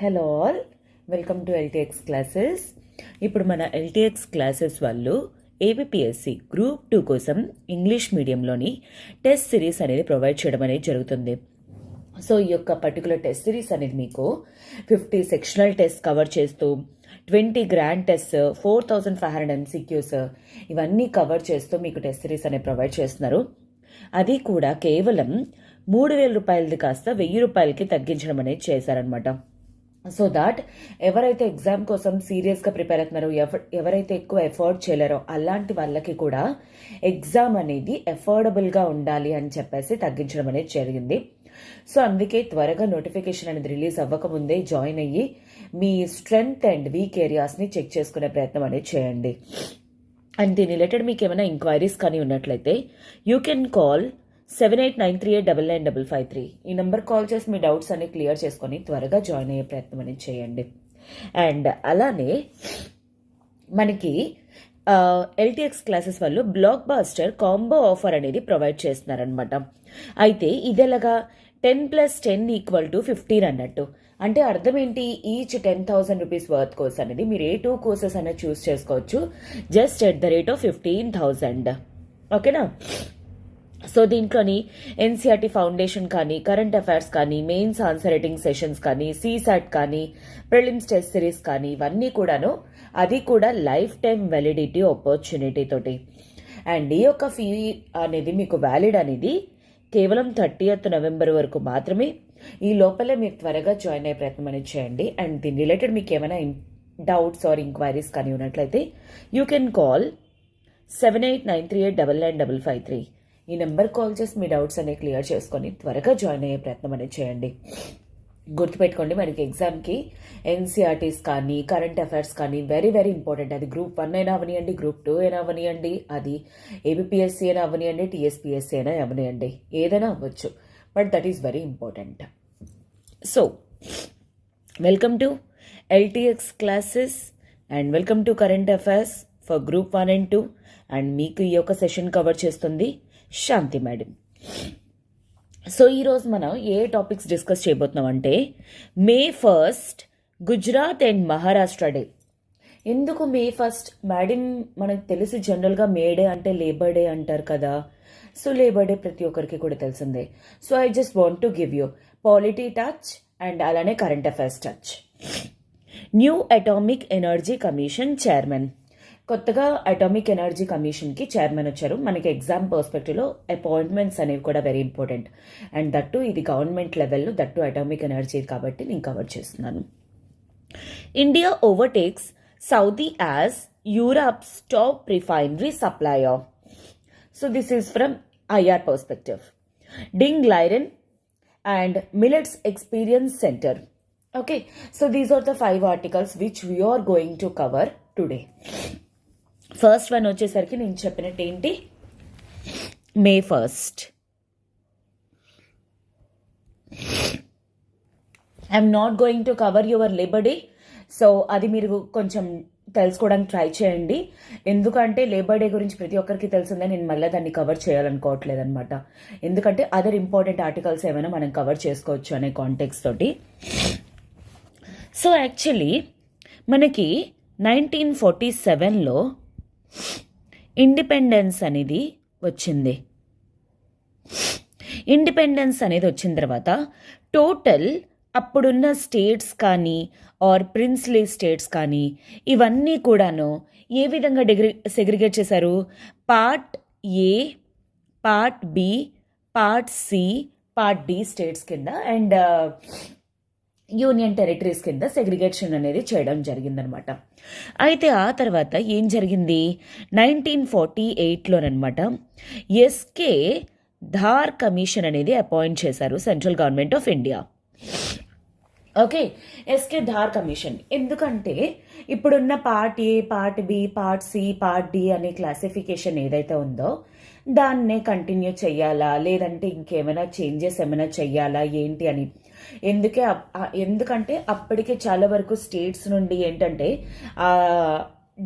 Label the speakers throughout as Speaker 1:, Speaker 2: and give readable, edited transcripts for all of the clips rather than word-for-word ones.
Speaker 1: Hello all, welcome to LTX classes. ఇప్పుడు మన LTX classes వాళ్ళు ఏపీఎస్సి గ్రూప్ 2 కోసం ఇంగ్లీష్ మీడియంలోని టెస్ట్ సిరీస్ అనేది ప్రొవైడ్ చేయడం అనేది జరుగుతుంది. సో ఈ యొక్క పర్టికులర్ టెస్ట్ సిరీస్ అనేది మీకు 50 సెక్షనల్ టెస్ట్ కవర్ చేస్తూ 20 గ్రాండ్ టెస్ట్, 4500 MCQs ఇవన్నీ కవర్ చేస్తూ మీకు టెస్ట్ సిరీస్ అనేది ప్రొవైడ్ చేస్తున్నారు. అది కూడా కేవలం 3000 రూపాయలది కాస్త 1000 రూపాయలకి తగ్గించడం అనేది చేశారనమాట. సో దాట్ ఎవరైతే ఎగ్జామ్ కోసం సీరియస్గా ప్రిపేర్ అవుతున్నారో, ఎవరైతే ఎక్కువ ఎఫర్ట్ చేయలేరో అలాంటి వాళ్ళకి కూడా ఎగ్జామ్ అనేది ఎఫోర్డబుల్గా ఉండాలి అని చెప్పేసి తగ్గించడం అనేది జరిగింది. సో అందుకే త్వరగా నోటిఫికేషన్ అనేది రిలీజ్ అవ్వకముందే జాయిన్ అయ్యి మీ స్ట్రెంగ్త్ అండ్ వీక్ ఏరియాస్ని చెక్ చేసుకునే ప్రయత్నం అనేది చేయండి. అండ్ దీని రిలేటెడ్ మీకు ఏమైనా ఎంక్వైరీస్ కానీ ఉన్నట్లయితే యూ కెన్ కాల్ 7893899553. ఈ నెంబర్ కాల్ చేసి మీ డౌట్స్ అన్ని క్లియర్ చేసుకొని త్వరగా జాయిన్ అయ్యే ప్రయత్నం అనేది చేయండి. అండ్ అలానే మనకి ఎల్టీఎక్స్ క్లాసెస్ వాళ్ళు బ్లాక్ బాస్టర్ కాంబో ఆఫర్ అనేది ప్రొవైడ్ చేస్తున్నారనమాట. అయితే ఇదేలాగా 10+10 = 15 అన్నట్టు. అంటే అర్థం ఏంటి, ఈచ్ 10,000 రూపీస్ వర్త్ కోర్స్ అనేది మీరు ఏ 2 కోర్సెస్ అనేది చూస్ చేసుకోవచ్చు జస్ట్ @ 15,000. ఓకేనా? సో దీంట్లోని ఎన్సీఆర్టీ ఫౌండేషన్ కానీ, కరెంట్ అఫైర్స్ కానీ, మెయిన్స్ ఆన్సర్ రైటింగ్ సెషన్స్ కానీ, సీసాట్ కానీ, ప్రిలిమ్స్ టెస్ట్ సిరీస్ కానీ ఇవన్నీ కూడాను, అది కూడా లైఫ్ టైం వ్యాలిడిటీ ఆపర్చునిటీ తోటి. అండ్ ఈ యొక్క ఫీ అనేది మీకు వ్యాలిడ్ అనేది కేవలం 30th నవంబర్ వరకు మాత్రమే. ఈ లోపలే మీరు త్వరగా జాయిన్ అయ్యే ప్రయత్నం అనేది చేయండి. అండ్ దీని రిలేటెడ్ మీకు ఏమైనా డౌట్స్ ఆర్ ఇంక్వైరీస్ కానీ ఉన్నట్లయితే యూ కెన్ కాల్ 7893899553. ఈ నెంబర్ కాల్ చేసి మీ డౌట్స్ అనేవి క్లియర్ చేసుకొని త్వరగా జాయిన్ అయ్యే ప్రయత్నం అనేది చేయండి. గుర్తుపెట్టుకోండి, మనకి ఎగ్జామ్కి ఎన్సీఆర్టీస్ కానీ, కరెంట్ అఫైర్స్ కానీ వెరీ వెరీ ఇంపార్టెంట్. అది గ్రూప్ 1 అయినా అవనియండి, గ్రూప్ 2 అయినా అవనియండి, అది ఏబిపిఎస్సి అయినా అవనియండి, టీఎస్పిఎస్సి అయినా అవనియండి, ఏదైనా అవ్వచ్చు. But that is very important. So welcome to LTX classes and welcome to current affairs for group 1 and 2. And మీకు ఈ యొక్క సెషన్ కవర్ చేస్తుంది శాంతి మేడం. సో ఈరోజు మనం ఏ టాపిక్స్ డిస్కస్ చేయబోతున్నాం అంటే May 1st Gujarat and Maharashtra day. ఎందుకు May 1st మేడం? మనకు తెలిసి జనరల్గా మే డే అంటే లేబర్ డే అంటారు కదా. సో లేబర్ డే ప్రతి ఒక్కరికి కూడా తెలిసిందే. So I just want to give you polity touch and అలానే current affairs touch. New atomic energy commission chairman, కొత్తగా అటామిక్ ఎనర్జీ కమిషన్కి చైర్మన్ వచ్చారు. మనకి ఎగ్జామ్ పర్స్పెక్టివ్లో అపాయింట్మెంట్స్ అనేవి కూడా వెరీ ఇంపార్టెంట్. అండ్ దట్టు ఇది గవర్నమెంట్ లెవెల్లో, దట్టు అటామిక్ ఎనర్జీ కాబట్టి నేను కవర్ చేస్తున్నాను. India overtakes Saudi as Europe's top refinery supplier. So this is from IR perspective. Ding Liren and millets experience centre. Okay, so these are the 5 articles which we are going to cover today. First one వచ్చేసరికి నేను చెప్పినట్టు ఏంటి, May 1st. I'm not going to cover your labour day. So అది మీరు కొంచెం తెలుసుకోవడానికి try చేయండి. ఎందుకంటే లేబర్ డే గురించి ప్రతి ఒక్కరికి తెలిసిందే, నేను మళ్ళీ దాన్ని కవర్ చేయాలనుకోవట్లేదు అనమాట. ఎందుకంటే అదర్ ఇంపార్టెంట్ ఆర్టికల్స్ ఏమైనా మనం కవర్ చేసుకోవచ్చు అనే కాంటెక్స్ట్ తోటి. సో యాక్చువల్లీ మనకి 1947లో ఇండిపెండెన్స్ అనేది వచ్చింది. ఇండిపెండెన్స్ అనేది వచ్చిన తర్వాత టోటల్ అప్పుడున్న స్టేట్స్ కానీ ఆర్ ప్రిన్స్లీ స్టేట్స్ కానీ ఇవన్నీ కూడాను ఏ విధంగా సెగ్రిగేట్ చేశారు? Part A, part B, part C, part D states కింద అండ్ యూనియన్ టెరిటరీస్ కింద సెగ్రిగేషన్ అనేది చేయడం జరిగిందనమాట. అయితే ఆ తర్వాత ఏం జరిగింది, 1948లోనమాట ఎస్కే ధార్ కమిషన్ అనేది అపాయింట్ చేశారు central government of India. Okay, S K Dhar commission. ఎందుకంటే ఇప్పుడున్న part A, part B, part C, part D అనే క్లాసిఫికేషన్ ఏదైతే ఉందో దాన్నే కంటిన్యూ చెయ్యాలా, లేదంటే ఇంకేమైనా చేంజెస్ ఏమైనా చెయ్యాలా ఏంటి అని. ఎందుకంటే అప్పటికే చాలా వరకు స్టేట్స్ నుండి ఏంటంటే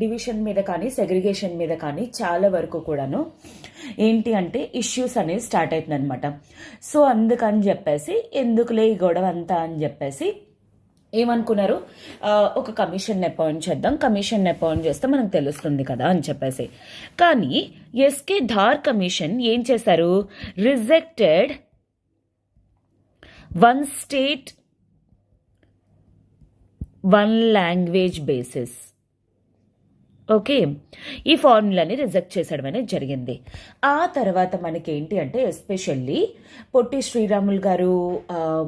Speaker 1: డివిజన్ మీద కానీ సెగ్రిగేషన్ మీద కానీ చాలా వరకు కూడాను ఏంటి అంటే ఇష్యూస్ అనేవి స్టార్ట్ అవుతుంది అనమాట. సో అందుకని చెప్పేసి ఎందుకులే ఈ గొడవ అంతా అని చెప్పేసి ఏమనుకున్నారు, ఒక కమిషన్ అపాయింట్ చేద్దాం, కమిషన్ అపాయింట్ చేస్తే మనకు తెలుస్తుంది కదా అని చెప్పేసి. కానీ ఎస్కే ధార్ కమిషన్ ఏం చేశారు, rejected one state one language basis. Okay, ఈ ఫార్ములాని రిజెక్ట్ చేసడం అనేది జరిగింది. ఆ తర్వాత మనకేంటి అంటే ఎస్పెషల్లీ పొట్టి శ్రీరాములు గారు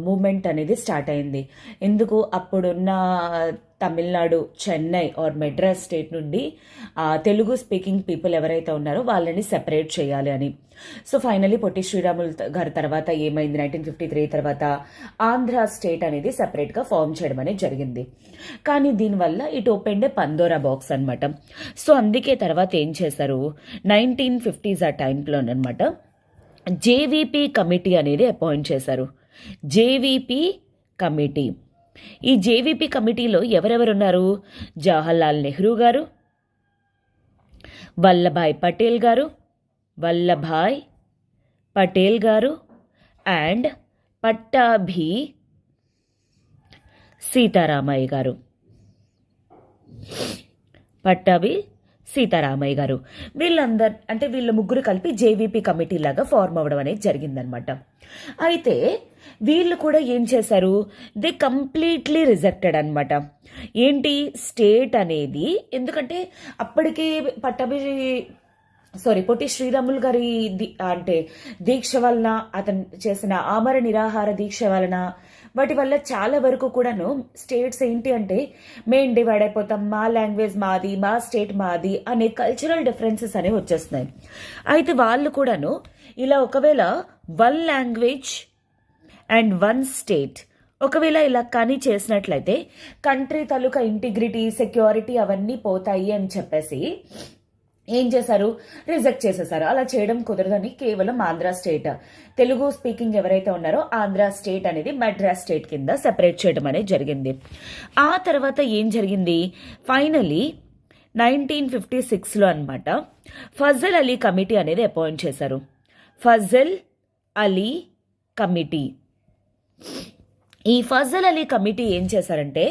Speaker 1: మూమెంట్ అనేది స్టార్ట్ అయింది. ఎందుకు, అప్పుడున్న తమిళనాడు, చెన్నై ఆర్ మెడ్రాస్ స్టేట్ నుండి తెలుగు స్పీకింగ్ పీపుల్ ఎవరైతే ఉన్నారో వాళ్ళని సెపరేట్ చేయాలి అని. సో ఫైనలీ పొట్టి శ్రీరాములు గారి తర్వాత ఏమైంది, 1953 తర్వాత ఆంధ్ర స్టేట్ అనేది సెపరేట్గా ఫామ్ చేయడం అనేది జరిగింది. కానీ దీనివల్ల ఇట్ ఓపెన్ ఏ పందోరా బాక్స్ అనమాట. సో అందుకే తర్వాత ఏం చేశారు, 1950s ఆ టైంలోనమాట జేవీపీ కమిటీ అనేది అపాయింట్ చేశారు. జేవీపీ కమిటీ, ఈ జేవీపీ కమిటీలో ఎవరెవరున్నారు, జవహర్లాల్ నెహ్రూ గారు, వల్లభాయ్ పటేల్ గారు, వల్లభాయ్ పటేల్ గారు అండ్ పట్టాభి సీతారామయ్య గారు. పట్టాభి సీతారామయ్య గారు వీళ్ళందరు అంటే వీళ్ళ ముగ్గురు కలిపి జేవీపీ కమిటీ లాగా ఫార్మ్ అవ్వడం అనేది జరిగిందనమాట. అయితే వీళ్ళు కూడా ఏం చేశారు, దే కంప్లీట్లీ రిజెక్టెడ్ అనమాట. ఏంటి, స్టేట్ అనేది, ఎందుకంటే అప్పటికి పొట్టి శ్రీరాములు గారి అంటే దీక్ష వలన, అతను చేసిన ఆమర నిరాహార దీక్ష వలన, వాటి వల్ల చాలా వరకు కూడాను స్టేట్స్ ఏంటి అంటే మేము డివైడ్ అయిపోతాం, మా లాంగ్వేజ్ మాది, మా స్టేట్ మాది అనే కల్చరల్ డిఫరెన్సెస్ అనేవి వచ్చేస్తున్నాయి. అయితే వాళ్ళు కూడాను ఇలా ఒకవేళ one language and one state ఒకవేళ ఇలా కానీ చేసినట్లయితే కంట్రీ తాలూకా ఇంటిగ్రిటీ, సెక్యూరిటీ అవన్నీ పోతాయి అని చెప్పేసి ఏం చేశారు, రిజెక్ట్ చేసేసారు. అలా చేయడం కుదరదని కేవలం ఆంధ్ర స్టేట్, తెలుగు స్పీకింగ్ ఎవరైతే ఉన్నారో ఆంధ్ర స్టేట్ అనేది మద్రాస్ స్టేట్ కింద సెపరేట్ చేయడం అనేది జరిగింది. ఆ తర్వాత ఏం జరిగింది, ఫైనలీ 1956లో అనమాట ఫజల్ అలీ కమిటీ అనేది అపాయింట్ చేశారు. ఫజల్ అలీ కమిటీ, ఈ ఫజల్ అలీ కమిటీ ఏం చేశారంటే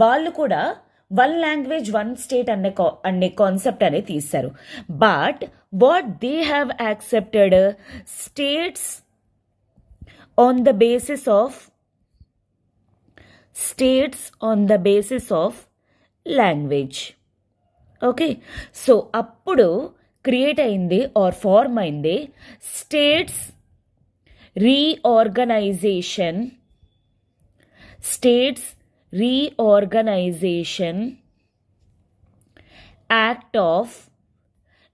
Speaker 1: వాళ్ళు కూడా వన్ లాంగ్వేజ్ వన్ స్టేట్ అనే కాన్సెప్ట్ అనేది తీశారు. But what they have accepted states on the basis of language. Okay, so అప్పుడు క్రియేట్ అయింది ఆర్ ఫార్మ్ అయింది స్టేట్స్ రీఆర్గనైజేషన్ యాక్ట్ ఆఫ్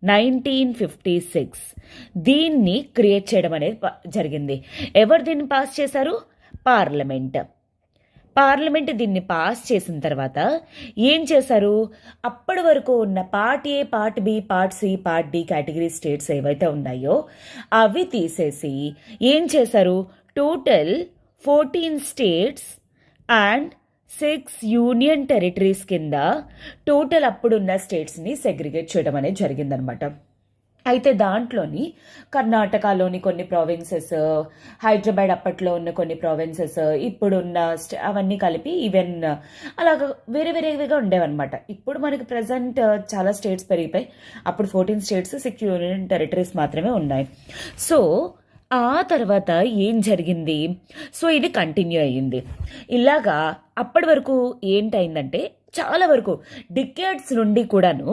Speaker 1: 1956. దీన్ని క్రియేట్ చేయడం అనేది జరిగింది. ఎవరు దీన్ని పాస్ చేశారు, పార్లమెంట్ దీన్ని పాస్ చేసిన తర్వాత ఏం చేశారు, అప్పటి వరకు ఉన్న part A, part B, part C, part D category states ఏవైతే ఉన్నాయో అవి తీసేసి ఏం చేశారు, total 14 states and 6 union territories కింద టోటల్ అప్పుడున్న స్టేట్స్ని సెగ్రిగేట్ చేయడం అనేది జరిగిందనమాట. అయితే దాంట్లోని కర్ణాటకలోని కొన్ని ప్రావిన్సెస్, హైదరాబాద్ అప్పట్లో ఉన్న కొన్ని ప్రావిన్సెస్, ఇప్పుడున్న అవన్నీ కలిపి ఈవెన్ అలాగ వేరే వేరేగా ఉండేవన్నమాట. ఇప్పుడు మనకి ప్రజెంట్ చాలా స్టేట్స్ పెరిగిపోయి, అప్పుడు 14 స్టేట్స్ 6 యూనియన్ టెరిటరీస్ మాత్రమే ఉన్నాయి. సో ఆ తర్వాత ఏం జరిగింది, సో ఇది కంటిన్యూ అయ్యింది. ఇలాగా అప్పటి వరకు ఏంటైందంటే చాలా వరకు డికేడ్స్ నుండి కూడాను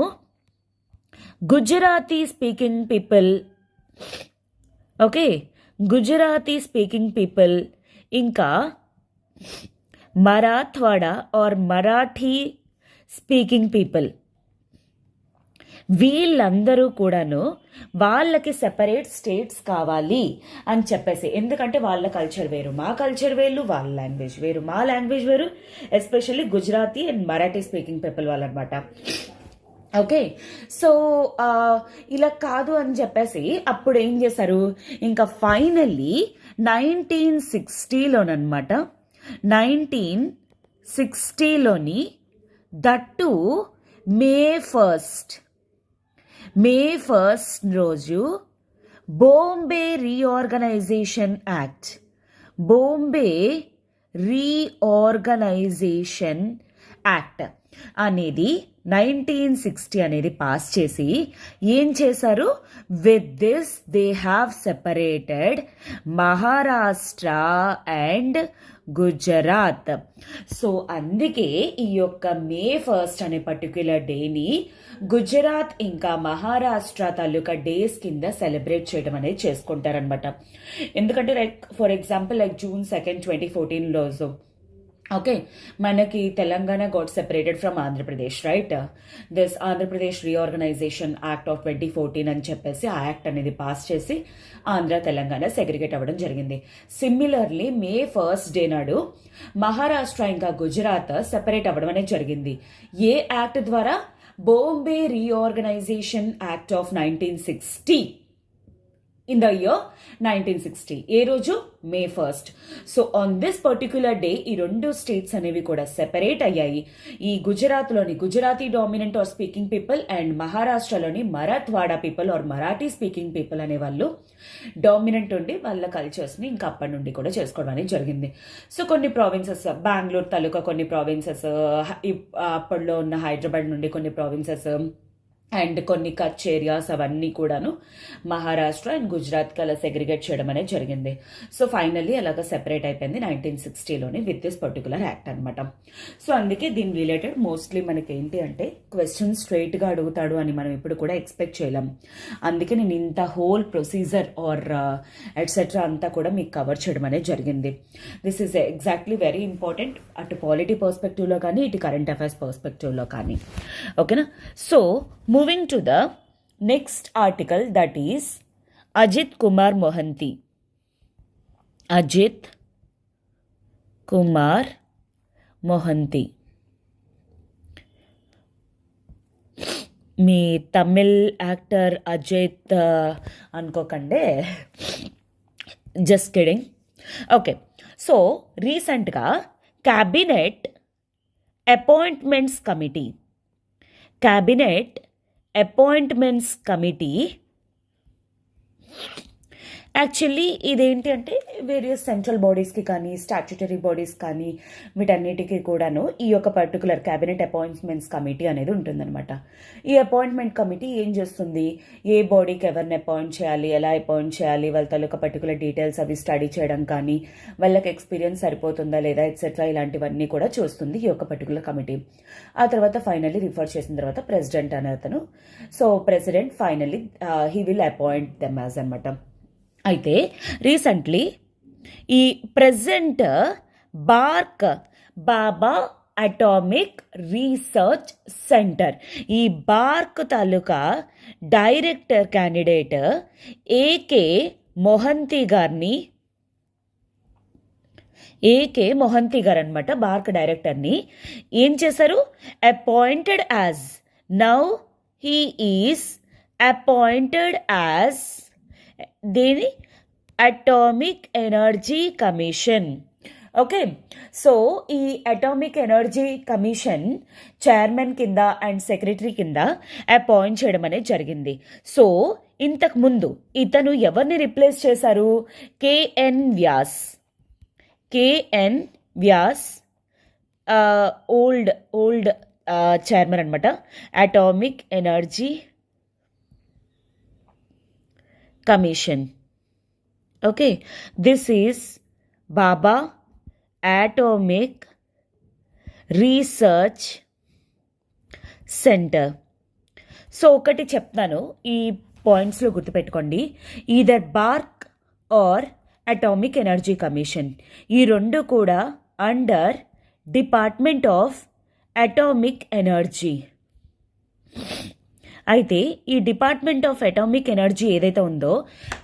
Speaker 1: గుజరాతీ స్పీకింగ్ పీపుల్ ఇంకా Marathwada or Marathi speaking people వీళ్ళందరూ కూడాను వాళ్ళకి సెపరేట్ స్టేట్స్ కావాలి అని చెప్పేసి, ఎందుకంటే వాళ్ళ కల్చర్ వేరు, మా కల్చర్ వేరు, వాళ్ళ లాంగ్వేజ్ వేరు, మా లాంగ్వేజ్ వేరు, especially Gujarati and Marathi speaking people వాళ్ళనమాట. ఓకే, సో ఇలా కాదు అని చెప్పేసి అప్పుడు ఏం చేశారు, ఇంకా ఫైనల్లీ 1960లోనమాట 1960లోని దట్టు మే ఫస్ట్ రోజు Bombay reorganisation act, Bombay reorganisation act అనేది 1960 అనేది పాస్ చేసి ఏం చేశారు? With this they have separated Maharashtra and Gujarat. So అందుకే ఈ యొక్క May 1st అనే పర్టిక్యులర్ డేని గుజరాత్ ఇంకా మహారాష్ట్ర తాలూకా డేస్ కింద సెలబ్రేట్ చేయడం అనేది చేసుకుంటారనమాట. ఎందుకంటే like for example like June 2nd 2014 okay, మనకి Telangana got separated from Andhra Pradesh, right? This Andhra Pradesh reorganisation act of 2014 అని చెప్పేసి ఆ యాక్ట్ అనేది పాస్ చేసి ఆంధ్ర తెలంగాణ సెగ్రిగేట్ అవ్వడం జరిగింది. సిమిలర్లీ May 1st డే నాడు మహారాష్ట్ర ఇంకా గుజరాత్ సెపరేట్ అవ్వడం అనేది జరిగింది. ఏ యాక్ట్ ద్వారా? Bombay reorganisation act of 1960 in the year 1960. ఏ రోజు? May 1st. So on this particular day ఈ రెండు స్టేట్స్ అనేవి కూడా సెపరేట్ అయ్యాయి. ఈ గుజరాత్లోని Gujarati dominant or speaking people and మహారాష్ట్రలోని Marathwada people or Marathi speaking people అనే వాళ్ళు డామినెంట్ ఉండి వాళ్ళ కల్చర్స్ని ఇంకా అప్పటి నుండి కూడా చేసుకోవడం అనేది జరిగింది. సో కొన్ని ప్రావిన్సెస్, బెంగళూరు తాలూకా కొన్ని ప్రావిన్సెస్, అప్పట్లో ఉన్న హైదరాబాద్ నుండి కొన్ని ప్రావిన్సెస్ అండ్ కొన్ని కచ్ ఏరియాస్ అవన్నీ కూడాను మహారాష్ట్ర అండ్ గుజరాత్కి అలా సెగ్రిగేట్ చేయడం అనేది జరిగింది. సో ఫైనల్లీ అలాగా సెపరేట్ అయిపోయింది 1960లోని విత్ దిస్ పర్టికులర్ యాక్ట్ అనమాట. సో అందుకే దీని రిలేటెడ్ మోస్ట్లీ మనకి ఏంటి అంటే క్వశ్చన్ స్ట్రైట్గా అడుగుతాడు అని మనం ఇప్పుడు కూడా ఎక్స్పెక్ట్ చేయలేం. అందుకే నేను ఇంత హోల్ ప్రొసీజర్ ఆర్ ఎట్సెట్రా అంతా కూడా మీకు కవర్ చేయడం అనేది జరిగింది. This is exactly very important అటు పాలిటీ పర్స్పెక్టివ్లో కానీ ఇటు కరెంట్ అఫైర్స్ పర్స్పెక్టివ్లో కానీ. ఓకేనా? So moving to the next article, that is Ajit Kumar Mohanty. Ajit Kumar Mohanty. Me Tamil actor Ajit అనుకోకండి, జస్ట్ కిడింగ్. ఓకే, సో రీసెంట్గా క్యాబినెట్ అపాయింట్మెంట్స్ కమిటీ యాక్చువల్లీ ఇదేంటి అంటే various central బాడీస్కి కానీ స్టాట్యుటరీ బాడీస్ కానీ వీటన్నిటికీ కూడాను ఈ యొక్క పర్టికులర్ క్యాబినెట్ అపాయింట్మెంట్స్ కమిటీ అనేది ఉంటుందన్నమాట. ఈ అపాయింట్మెంట్ కమిటీ ఏం చేస్తుంది? ఏ బాడీకి ఎవరిని అపాయింట్ చేయాలి, ఎలా అపాయింట్ చేయాలి, వాళ్ళ తాలూకా పర్టికులర్ డీటెయిల్స్ అవి స్టడీ చేయడం కానీ, వాళ్ళకి ఎక్స్పీరియన్స్ సరిపోతుందా లేదా ఎట్సెట్రా ఇలాంటివన్నీ కూడా చూస్తుంది ఈ యొక్క పర్టికులర్ కమిటీ. ఆ తర్వాత ఫైనల్లీ రిఫర్ చేసిన తర్వాత ప్రెసిడెంట్ అనే అతను, so president finally he will appoint them as అనమాట. అయితే రీసెంట్లీ ఈ present Bhabha atomic research centre, ఈ బార్క్ తాలూకా director candidate AK Mohanty garu అనమాట. బార్క్ డైరెక్టర్ని ఏం చేశారు? Appointed as, now he is appointed as దీని atomic energy commission. Okay, so ఈ అటామిక్ ఎనర్జీ కమిషన్ చైర్మన్ కింద అండ్ సెక్రటరీ కింద అపాయింట్ చేయడం అనేది జరిగింది. సో ఇంతకు ముందు ఇతను ఎవరిని రిప్లేస్ చేశారు? కేఎన్ వ్యాస్ ఓల్డ్ చైర్మన్ అనమాట, atomic energy commission. Okay, this is Bhabha atomic research centre. So ఒకటి చెప్తాను, ఈ పాయింట్స్లో గుర్తుపెట్టుకోండి. Either BARC or atomic energy commission, ఈ రెండు కూడా under department of atomic energy. అయితే ఈ డిపార్ట్మెంట్ ఆఫ్ అటామిక్ ఎనర్జీ ఏదైతే ఉందో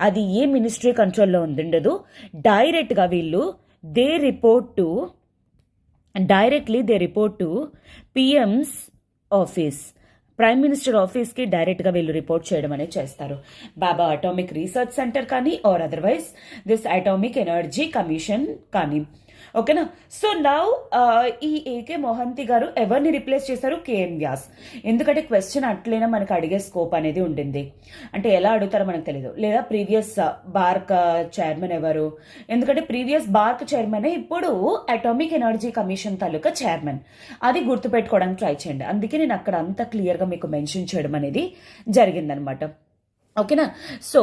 Speaker 1: అది ఏ మినిస్ట్రీ కంట్రోల్లో ఉండదు. డైరెక్ట్గా వీళ్ళు they report to PM's office, prime minister ఆఫీస్కి డైరెక్ట్గా వీళ్ళు రిపోర్ట్ చేయడం అనేది చేస్తారు. బాబా అటామిక్ రీసెర్చ్ సెంటర్ కానీ or otherwise this atomic energy commission కానీ. ఓకేనా. సో నౌ ఈ ఏకే మొహంతి గారు ఎవరిని రిప్లేస్ చేశారు? కేఎన్ వ్యాస్. ఎందుకంటే క్వశ్చన్ అట్లైనా మనకు అడిగే స్కోప్ అనేది ఉండింది, అంటే ఎలా అడుగుతారో మనకు తెలియదు. లేదా ప్రీవియస్ బార్క్ చైర్మన్ ఎవరు, ఎందుకంటే ప్రీవియస్ బార్క్ చైర్మన్ ఇప్పుడు అటామిక్ ఎనర్జీ కమిషన్ తాలూకా చైర్మన్, అది గుర్తుపెట్టుకోవడానికి ట్రై చేయండి. అందుకే నేను అక్కడ అంత క్లియర్గా మీకు మెన్షన్ చేయడం అనేది జరిగిందనమాట. ఓకేనా. సో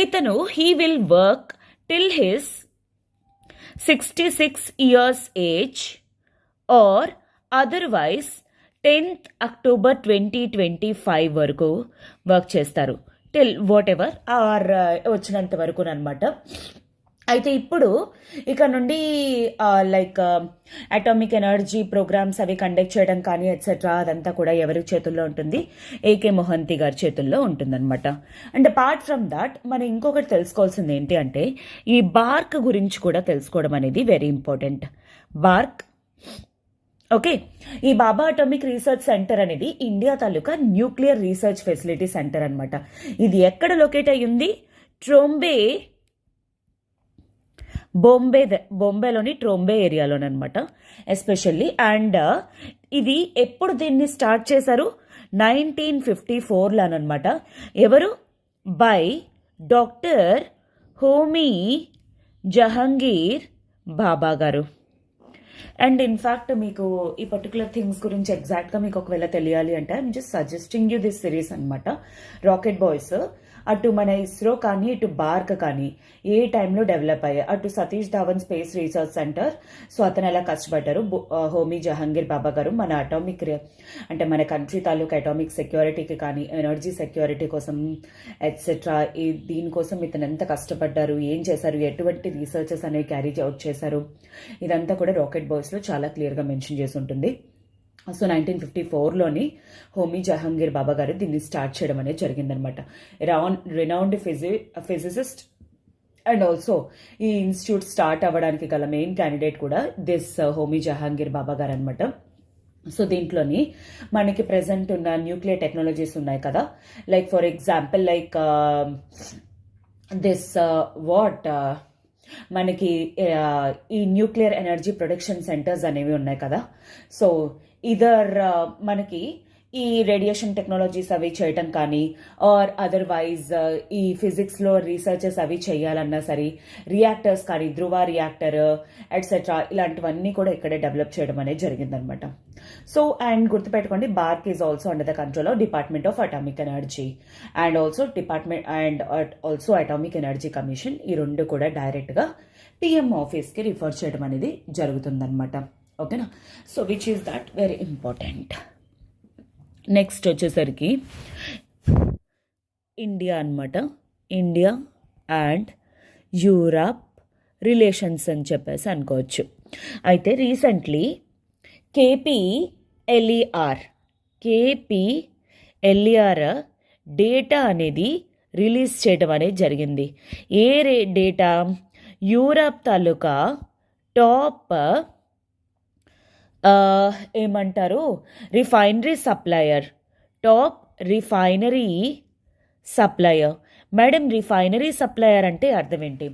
Speaker 1: ఇతను he will work till his 66 years age or otherwise 10th October 2025 వరకు వర్క్ చేస్తారు. టిల్ వాట్ ఎవర్ ఆర్ వచ్చినంత వరకు అనమాట. అయితే ఇప్పుడు ఇక నుండి లైక్ అటామిక్ ఎనర్జీ ప్రోగ్రామ్స్ అవి కండక్ట్ చేయడం కానీ ఎట్సెట్రా అదంతా కూడా ఎవరి చేతుల్లో ఉంటుంది? ఏకే మొహంతి గారి చేతుల్లో ఉంటుందన్నమాట. అండ్ అపార్ట్ ఫ్రమ్ దాట్ మనం ఇంకొకటి తెలుసుకోవాల్సింది ఏంటి అంటే ఈ బార్క్ గురించి కూడా తెలుసుకోవడం అనేది వెరీ ఇంపార్టెంట్. బార్క్, ఓకే, ఈ బాబా అటామిక్ రీసెర్చ్ సెంటర్ అనేది ఇండియా తాలూకా న్యూక్లియర్ రీసెర్చ్ ఫెసిలిటీ సెంటర్ అనమాట. ఇది ఎక్కడ లొకేట్ అయ్యి ఉంది? బొంబేలోని ట్రోంబే ఏరియాలోనమాట ఎస్పెషల్లీ. అండ్ ఇది ఎప్పుడు దీన్ని స్టార్ట్ చేశారు? 1954లోనమాట. ఎవరు? బై డాక్టర్ హోమీ జహంగీర్ బాబా గారు. అండ్ ఇన్ఫ్యాక్ట్ మీకు ఈ పర్టికులర్ థింగ్స్ గురించి ఎగ్జాక్ట్గా మీకు ఒకవేళ తెలియాలి అంటే I'm just suggesting you this series అనమాట. రాకెట్ బాయ్స్ అటు మన ఇస్రో కానీ ఇటు బార్క్ కానీ ఏ టైంలో డెవలప్ అయ్యాయి, అటు Satish Dhawan space research centre, so అతను ఎలా కష్టపడ్డారు, హోమీ జహంగీర్ బాబా గారు మన అటామిక్ అంటే మన కంట్రీ తాలూకు అటామిక్ సెక్యూరిటీకి కానీ ఎనర్జీ సెక్యూరిటీ కోసం ఎట్సెట్రా దీనికోసం ఇతను ఎంత కష్టపడ్డారు, ఏం చేశారు, ఎటువంటి రీసెర్చెస్ అనేవి క్యారీ అవుట్ చేశారు, ఇదంతా కూడా రాకెట్ బాయ్స్లో చాలా క్లియర్గా మెన్షన్ చేసి ఉంటుంది. సో 1954లోని హోమీ జహంగీర్ బాబా గారు దీన్ని స్టార్ట్ చేయడం అనేది జరిగిందనమాట. రినౌండ్ ఫిజిసిస్ట్ అండ్ ఆల్సో ఈ ఇన్స్టిట్యూట్ స్టార్ట్ అవ్వడానికి గల మెయిన్ క్యాండిడేట్ కూడా దిస్ హోమీ జహాంగీర్ బాబా గారు అనమాట. సో దీంట్లోని మనకి ప్రెసెంట్ ఉన్న న్యూక్లియర్ టెక్నాలజీస్ ఉన్నాయి కదా, like for example like this మనకి ఈ న్యూక్లియర్ ఎనర్జీ ప్రొడక్షన్ సెంటర్స్ అనేవి ఉన్నాయి కదా. సో ఇదర్ మనకి ఈ రేడియేషన్ టెక్నాలజీస్ అవి చేయటం కానీ ఆర్ అదర్వైజ్ ఈ ఫిజిక్స్లో రీసెర్చెస్ అవి చేయాలన్నా సరే, రియాక్టర్స్ కానీ ధృవ రియాక్టర్ ఎట్సెట్రా ఇలాంటివన్నీ కూడా ఇక్కడే డెవలప్ చేయడం అనేది జరిగిందనమాట. సో అండ్ గుర్తుపెట్టుకోండి, BARC is also under the control of department of atomic energy and also atomic energy commission. ఈ రెండు కూడా డైరెక్ట్గా పిఎం ఆఫీస్కి రిఫర్ చేయడం అనేది జరుగుతుందన్నమాట. ఓకేనా. So which is that very important. Next వచ్చేసరికి ఇండియా అనమాట. ఇండియా అండ్ యూరప్ రిలేషన్స్ అని చెప్పేసి అనుకోవచ్చు. అయితే రీసెంట్లీ కేపీఎల్ఈఆర్ డేటా అనేది రిలీజ్ చేయడం అనేది జరిగింది. ఏ డేటా? యూరప్ తాలూకా టాప్ ఏమంటారు refinery supplier, top refinery supplier. Madam refinery supplier అంటే అర్థం ఏంటి?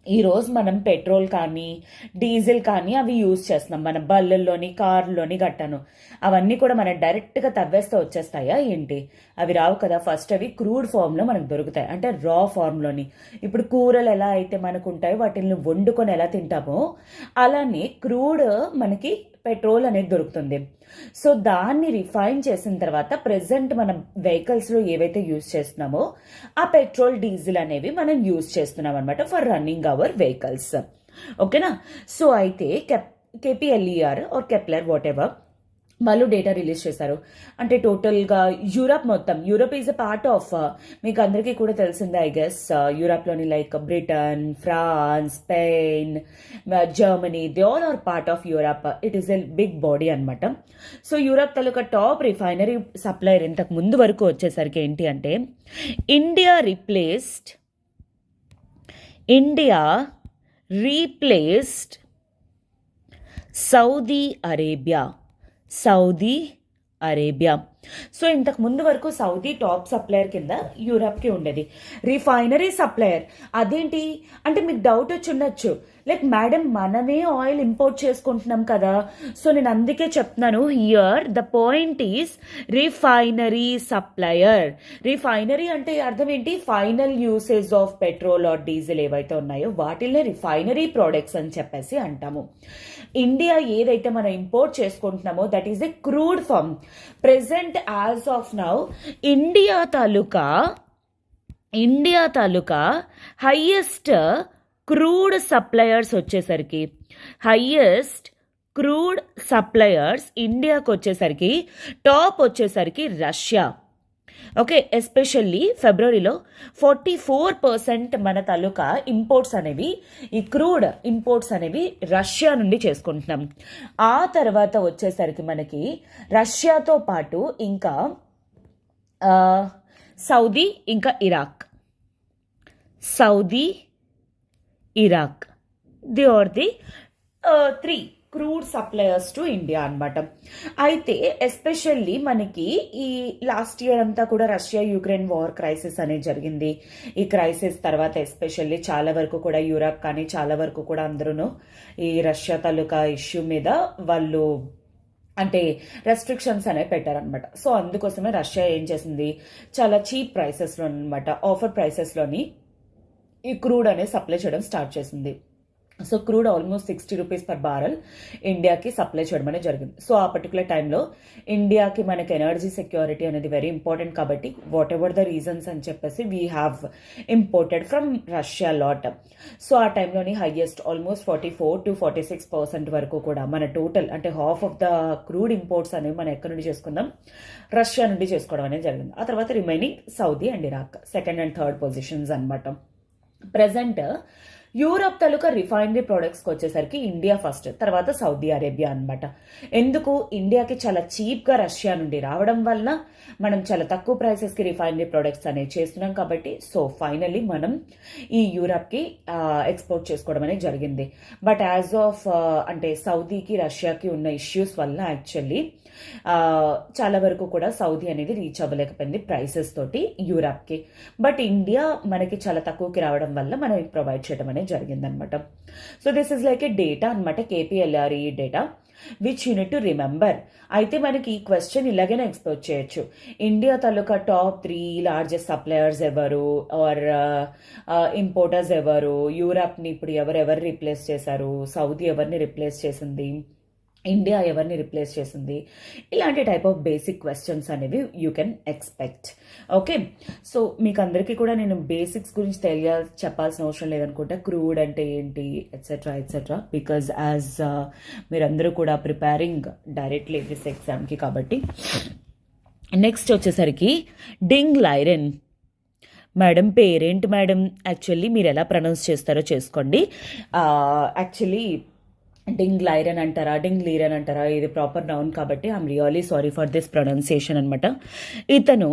Speaker 1: ఈరోజు మనం పెట్రోల్ కానీ డీజిల్ కానీ అవి యూజ్ చేస్తున్నాం మన బళ్ళల్లోని కార్లోని గట్టాను. అవన్నీ కూడా మనం డైరెక్ట్గా తవ్వేస్తే వచ్చేస్తాయా ఏంటి? అవి రావు కదా. ఫస్ట్ అవి క్రూడ్ ఫామ్లో మనకు దొరుకుతాయి, అంటే రా ఫామ్లోని. ఇప్పుడు కూరలు ఎలా అయితే మనకు ఉంటాయో వాటిని వండుకొని ఎలా తింటామో అలానే క్రూడ్ మనకి పెట్రోల్ అనేది దొరుకుతుంది. సో దాన్ని రిఫైన్ చేసిన తర్వాత ప్రెసెంట్ మనం వెహికల్స్లో ఏవైతే యూజ్ చేస్తున్నామో ఆ పెట్రోల్ డీజిల్ అనేవి మనం యూజ్ చేస్తున్నాం అనమాట ఫర్ రన్నింగ్ అవర్ వెహికల్స్. ఓకేనా. సో అయితే K P L E R or Kpler whatever వాళ్ళు డేటా రిలీజ్ చేశారు. అంటే టోటల్గా యూరప్ మొత్తం, Europe is a part of, మీకు అందరికీ కూడా తెలిసిందే ఐ గెస్, యూరప్లోని like Britain, France, Spain, Germany, they all are part of Europe. It is a big body అనమాట. సో యూరప్ తాలూకా టాప్ రిఫైనరీ సప్లయర్ ఇంతకు ముందు వరకు వచ్చేసరికి ఏంటి అంటే India replaced Saudi Arabia. So ఇంతకు ముందు వరకు సౌదీ టాప్ సప్లయర్ కింద యూరప్కి ఉండేది. రిఫైనరీ సప్లయర్ అదేంటి అంటే మీకు డౌట్ వచ్చి ఉండొచ్చు, లైక్ మేడం మనమే ఆయిల్ ఇంపోర్ట్ చేసుకుంటున్నాం కదా. సో నేను అందుకే చెప్తున్నాను, here the point is refinery supplier. Refinery అంటే అర్థం ఏంటి? Final usage of petrol are diesel ఏవైతే ఉన్నాయో వాటిల్ని రిఫైనరీ ప్రోడక్ట్స్ అని చెప్పేసి అంటాము. ఇండియా ఏదైతే మనం ఇంపోర్ట్ చేసుకుంటున్నామో that is a crude form. Present as of now India తాలూకా హైయెస్ట్ క్రూడ్ సప్లయర్స్ వచ్చేసరికి, హైయెస్ట్ క్రూడ్ సప్లయర్స్ ఇండియాకి వచ్చేసరికి టాప్ వచ్చేసరికి రష్యా. ఓకే, ఎస్పెషల్లీ ఫిబ్రవరిలో 44% మన తాలూకా ఇంపోర్ట్స్ అనేవి, ఈ క్రూడ్ ఇంపోర్ట్స్ అనేవి రష్యా నుండి చేసుకుంటున్నాం. ఆ తర్వాత వచ్చేసరికి మనకి రష్యాతో పాటు ఇంకా సౌదీ, ఇంకా Iraq the are the 3 crude suppliers to India అనమాట. అయితే ఎస్పెషల్లీ మనకి ఈ లాస్ట్ ఇయర్ అంతా కూడా రష్యా యుక్రెయిన్ వార్ క్రైసిస్ అనేది జరిగింది. ఈ క్రైసిస్ తర్వాత ఎస్పెషల్లీ చాలా వరకు కూడా యూరప్ కానీ చాలా వరకు కూడా అందరూ ఈ రష్యా తాలూకా ఇష్యూ మీద వాళ్ళు అంటే రెస్ట్రిక్షన్స్ అనేవి పెట్టారనమాట. సో అందుకోసమే రష్యా ఏం చేసింది, చాలా చీప్ ప్రైసెస్లో అనమాట, ఆఫర్ ప్రైసెస్లోని ఈ క్రూడ్ అనేది సప్లై చేయడం స్టార్ట్ చేసింది. So crude almost 60 rupees per barrel ఇండియాకి సప్లై చేయడం అనేది జరిగింది. సో ఆ పర్టికులర్ టైంలో ఇండియాకి మనకి ఎనర్జీ సెక్యూరిటీ అనేది వెరీ ఇంపార్టెంట్ కాబట్టి వాట్ ఎవర్ ద రీజన్స్ అని చెప్పేసి we have imported from Russia lot. So ఆ టైంలోని హైయెస్ట్ ఆల్మోస్ట్ 44 to 46% వరకు కూడా మన టోటల్ అంటే half of the crude imports అనేవి మనం ఎక్కడి నుండి చేసుకుందాం, రష్యా నుండి చేసుకోవడం అనేది జరిగింది. ఆ తర్వాత remaining Saudi and Iraq second and third positions అనమాట. ప్రెసెంట్ యూరప్ తాలూకా రిఫైనరీ ప్రొడక్ట్స్కి వచ్చేసరికి ఇండియా ఫస్ట్, తర్వాత సౌదీ అరేబియా అనమాట. ఎందుకు? ఇండియాకి చాలా చీప్గా రష్యా నుండి రావడం వల్ల మనం చాలా తక్కువ ప్రైసెస్కి రిఫైనరీ ప్రొడక్ట్స్ అనేవి చేస్తున్నాం కాబట్టి సో ఫైనల్లీ మనం ఈ యూరప్కి ఎక్స్పోర్ట్ చేసుకోవడం అనేది జరిగింది. బట్ యాజ్ ఆఫ్ అంటే సౌదీకి రష్యాకి ఉన్న ఇష్యూస్ వల్ల యాక్చువల్లీ చాలా వరకు కూడా సౌదీ అనేది రీచ్ అవ్వలేకపోయింది ప్రైసెస్ తోటి యూరప్కి. బట్ ఇండియా మనకి చాలా తక్కువకి రావడం వల్ల మనం ప్రొవైడ్ చేయడం అనేది జరిగిందనమాట. So this is like A data అనమాట, KPLRE data which unit to remember. అయితే మనకి ఈ క్వశ్చన్ ఇలాగైనా ఎక్స్పెక్ట్ చేయొచ్చు, ఇండియా తాలూకా టాప్ 3 లార్జెస్ట్ సప్లయర్స్ ఎవరు ఆర్ ఇంపోర్టర్స్ ఎవరు, యూరప్ని ఇప్పుడు ఎవరెవరు రీప్లేస్ చేశారు, సౌదీ ఎవరిని రీప్లేస్ చేసింది, ఇండియా ఎవరిని రిప్లేస్ చేసింది, ఇలాంటి టైప్ ఆఫ్ బేసిక్ క్వశ్చన్స్ అనేవి you can expect. Okay, so మీకు అందరికీ కూడా నేను బేసిక్స్ గురించి చెప్పాల్సిన అవసరం లేదనుకుంటా, క్రూడ్ అంటే ఏంటి ఎట్సెట్రా బికాజ్ యాజ్ మీరందరూ కూడా ప్రిపేరింగ్ డైరెక్ట్లీ దిస్ ఎగ్జామ్కి కాబట్టి. నెక్స్ట్ వచ్చేసరికి డింగ్ లైరెన్. మేడం పేరేంటి మేడం? యాక్చువల్లీ మీరు ఎలా ప్రొనౌన్స్ చేస్తారో చేసుకోండి. యాక్చువల్లీ డింగ్ లైరన్ అంటారా, డింగ్ లీరన్ అంటారా, ఇది ప్రాపర్ నౌన్ కాబట్టి I'm really sorry for this pronunciation అనమాట. ఇతను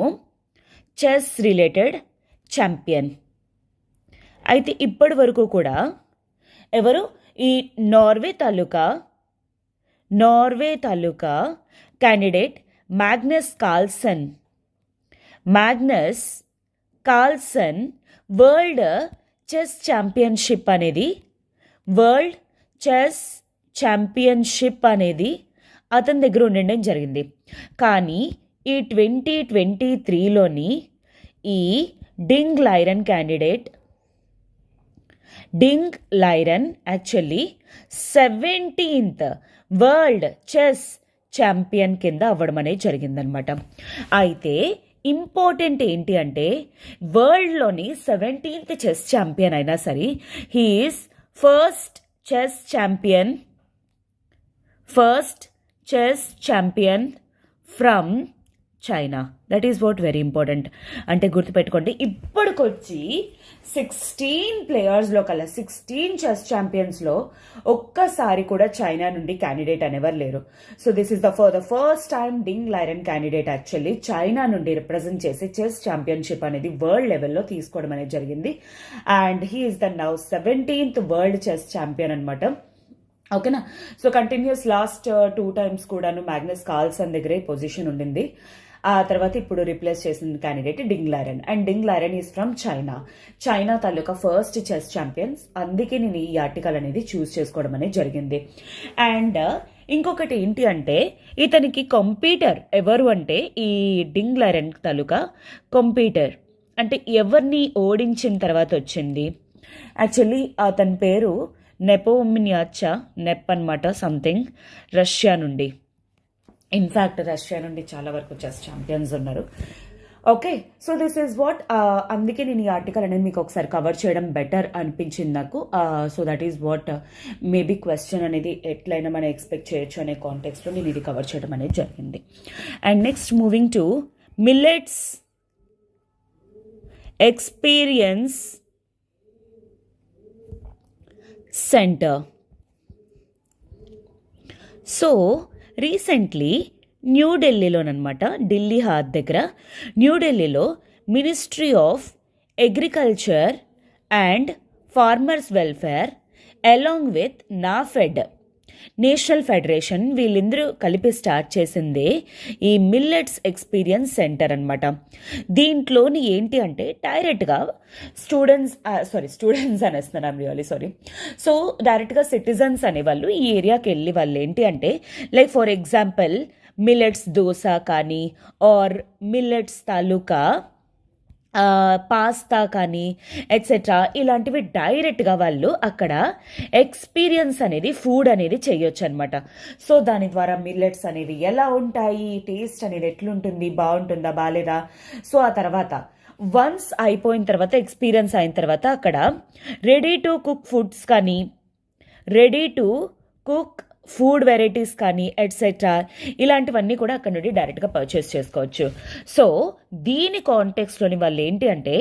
Speaker 1: చెస్ రిలేటెడ్ ఛాంపియన్. అయితే ఇప్పటి వరకు కూడా ఎవరు? ఈ నార్వే తాలూకా candidate Magnus Carlsen world chess championship అనేది అతని దగ్గర ఉండడం జరిగింది. కానీ ఈ 2023లోని ఈ Ding Liren actually 17th world chess champion కింద అవ్వడం అనేది జరిగిందనమాట. అయితే ఇంపార్టెంట్ ఏంటి అంటే వరల్డ్లోని 17th చెస్ ఛాంపియన్ అయినా సరే he is first chess champion from China. That is what very important. అంటే గుర్తుపెట్టుకోండి, ఇప్పటికొచ్చి 16 ప్లేయర్స్లో కల్లా 16 చెస్ ఛాంపియన్స్లో ఒక్కసారి కూడా చైనా నుండి క్యాండిడేట్ అనేవారు లేరు. So this is for the first time Ding Liren candidate actually China నుండి రిప్రజెంట్ చేసి చెస్ ఛాంపియన్షిప్ అనేది వరల్డ్ లెవెల్లో తీసుకోవడం అనేది జరిగింది. And he is the now 17th world chess champion అనమాట. ఓకేనా? సో కంటిన్యూస్ లాస్ట్ 2 times కూడాను మ్యాగ్నస్ కార్ల్సన్ దగ్గరే పొజిషన్ ఉండింది. ఆ తర్వాత ఇప్పుడు రిప్లేస్ చేసిన candidate Ding Liren. And Ding Liren is from China తాలూకా ఫస్ట్ చెస్ ఛాంపియన్స్. అందుకే నేను ఈ ఆర్టికల్ అనేది చూస్ చేసుకోవడం అనేది జరిగింది. అండ్ ఇంకొకటి ఏంటి అంటే ఇతనికి కంప్యూటర్ ఎవరు అంటే ఈ డింగ్ లారెన్ తాలూకా కంప్యూటర్ అంటే ఎవరిని ఓడించిన తర్వాత వచ్చింది. యాక్చువల్లీ అతని పేరు నెపోమినియాచా నెప్ అనమాట, సంథింగ్, రష్యా నుండి. ఇన్ఫ్యాక్ట్ రష్యా నుండి చాలా వరకు చెస్ ఛాంపియన్స్ ఉన్నారు. Okay, so this is what. అందుకే నేను ఈ ఆర్టికల్ అనేది మీకు ఒకసారి కవర్ చేయడం బెటర్ అనిపించింది నాకు. So that is what maybe question అనేది ఎట్లయినా మనం ఎక్స్పెక్ట్ చేయొచ్చు అనే కాంటెక్స్లో నేను ఇది కవర్ చేయడం అనేది జరిగింది. And next moving to millets experience centre. So recently న్యూఢిల్లీలోనమాట, ఢిల్లీ హాత్ దగ్గర న్యూఢిల్లీలో ministry of agriculture and farmers welfare along with NAFED, national federation, వీళ్ళందరూ కలిపి స్టార్ట్ చేసిందే ఈ మిల్లెట్స్ ఎక్స్పీరియన్స్ సెంటర్ అనమాట. దీంట్లోని ఏంటి అంటే డైరెక్ట్గా స్టూడెంట్స్ అనేస్తున్నాను, రియల్లీ సారీ. సో డైరెక్ట్గా సిటిజన్స్ అనేవాళ్ళు ఈ ఏరియాకి వెళ్ళి వాళ్ళు ఏంటి అంటే like for example millets dosa కానీ ఆర్ మిల్లెట్స్ తాలూకా పాస్తా కానీ ఎట్సెట్రా ఇలాంటివి డైరెక్ట్గా వాళ్ళు అక్కడ ఎక్స్పీరియన్స్ అనేది ఫుడ్ అనేది చేయొచ్చు అనమాట. సో దాని ద్వారా మిల్లెట్స్ అనేవి ఎలా ఉంటాయి, టేస్ట్ అనేది ఎట్లుంటుంది, బాగుంటుందా బాగాలేదా. సో ఆ తర్వాత వన్స్ అయిపోయిన తర్వాత ఎక్స్పీరియన్స్ అయిన తర్వాత అక్కడ రెడీ టు కుక్ ఫుడ్స్ కానీ, ready to cook food varieties కానీ ఎట్సెట్రా ఇలాంటివన్నీ కూడా అక్కడ నుండి డైరెక్ట్గా పర్చేస్ చేసుకోవచ్చు. సో దీని కాంటెక్స్లోని వాళ్ళు ఏంటి అంటే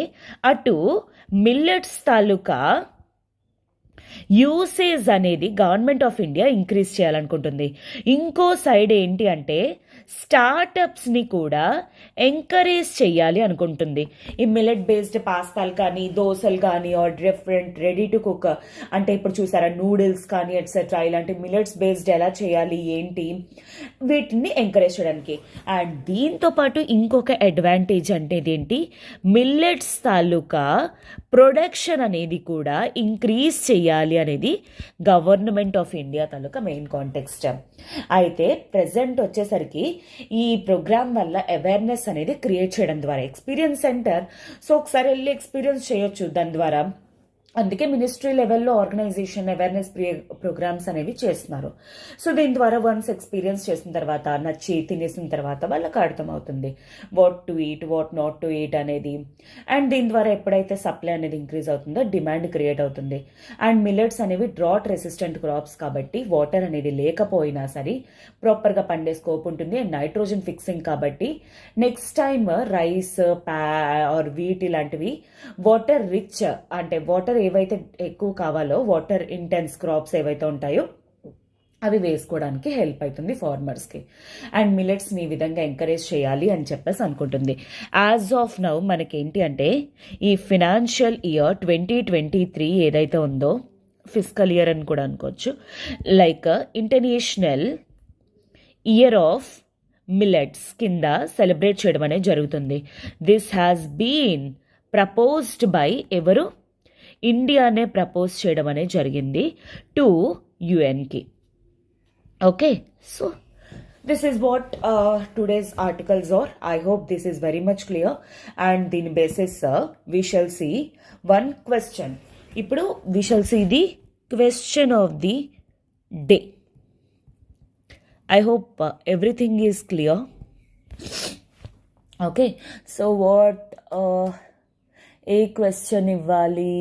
Speaker 1: అటు మిల్లెట్స్ తాలూకా యూసేజ్ అనేది గవర్నమెంట్ ఆఫ్ ఇండియా ఇంక్రీజ్ చేయాలనుకుంటుంది. ఇంకో సైడ్ ఏంటి అంటే స్టార్టప్స్ని కూడా ఎంకరేజ్ చేయాలి అనుకుంటుంది. ఈ మిల్లెట్ బేస్డ్ పాస్తాలు కానీ, దోశలు కానీ are different ready to cook అంటే ఇప్పుడు చూసారా నూడిల్స్ కానీ ఎట్సెట్రా ఇలాంటి మిల్లెట్స్ బేస్డ్ ఎలా చేయాలి ఏంటి వీటిని ఎంకరేజ్ చేయడానికి. అండ్ దీంతో పాటు ఇంకొక అడ్వాంటేజ్ అంటే ఏంటి, మిల్లెట్స్ తాలూకా ప్రొడక్షన్ అనేది కూడా ఇంక్రీజ్ చేయాలి అనేది government of India taluka main context. అయితే ప్రెసెంట్ వచ్చేసరికి ఈ ప్రోగ్రామ్ వల్ల అవేర్నెస్ అనేది క్రియేట్ చేయడం ద్వారా ఎక్స్పీరియన్స్ సెంటర్, సో ఒకసారి వెళ్ళి ఎక్స్పీరియన్స్ చేయొచ్చు దాని ద్వారా. అందుకే మినిస్ట్రీ లెవెల్లో ఆర్గనైజేషన్ అవేర్నెస్ ప్రోగ్రామ్స్ అనేవి చేస్తున్నారు. సో దీని ద్వారా వన్స్ ఎక్స్పీరియన్స్ చేసిన తర్వాత నచ్చి తినేసిన తర్వాత వాళ్ళకి అర్థమవుతుంది what to eat what not to eat అనేది. అండ్ దీని ద్వారా ఎప్పుడైతే సప్లై అనేది ఇంక్రీజ్ అవుతుందో డిమాండ్ క్రియేట్ అవుతుంది. అండ్ మిల్లెట్స్ అనేవి డ్రాట్ రెసిస్టెంట్ క్రాప్స్ కాబట్టి వాటర్ అనేది లేకపోయినా సరే ప్రాపర్గా పండే స్కోప్ ఉంటుంది. అండ్ నైట్రోజన్ ఫిక్సింగ్ కాబట్టి next time rice or wheat ఇలాంటివి వాటర్ రిచ్ అంటే వాటర్ ఏవైతే ఎక్కువ కావాలో వాటర్ ఇంటెన్స్ క్రాప్స్ ఏవైతే ఉంటాయో అవి వేసుకోవడానికి హెల్ప్ అవుతుంది ఫార్మర్స్కి. అండ్ మిల్లెట్స్ని ఈ విధంగా ఎంకరేజ్ చేయాలి అని చెప్పేసి అనుకుంటుంది. యాజ్ ఆఫ్ నౌ మనకేంటి అంటే ఈ ఫినాన్షియల్ ఇయర్ 2023 ఏదైతే ఉందో ఫిస్కల్ ఇయర్ అని కూడా అనుకోవచ్చు, like international year of millets కింద సెలబ్రేట్ చేయడం అనేది జరుగుతుంది. This has been proposed by ఎవరు, ఇండియానే ప్రపోజ్ చేయడం అనేది జరిగింది టు యుఎన్కి. Okay, so this is what today's articles are. I hope this is very much clear. And దీని basis we shall see one question. ఇప్పుడు we shall see the question of the day. I hope everything is clear. Okay, so what ఏ question ఇవ్వాలి?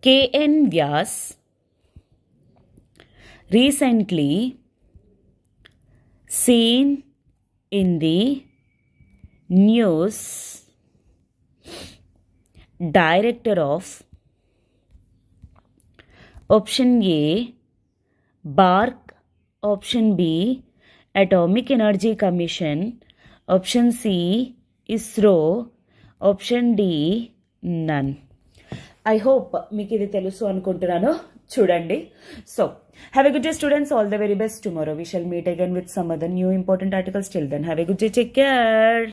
Speaker 1: KN Vyas recently seen in the news, director of option A BARC, option B Atomic Energy Commission, option C ISRO, option D none. I hope మీకు ఇది తెలుసు అనుకుంటున్నాను. చూడండి. So have a good day students, all the very best. Tomorrow we shall meet again with some other new important articles. Till then have a good day, take care.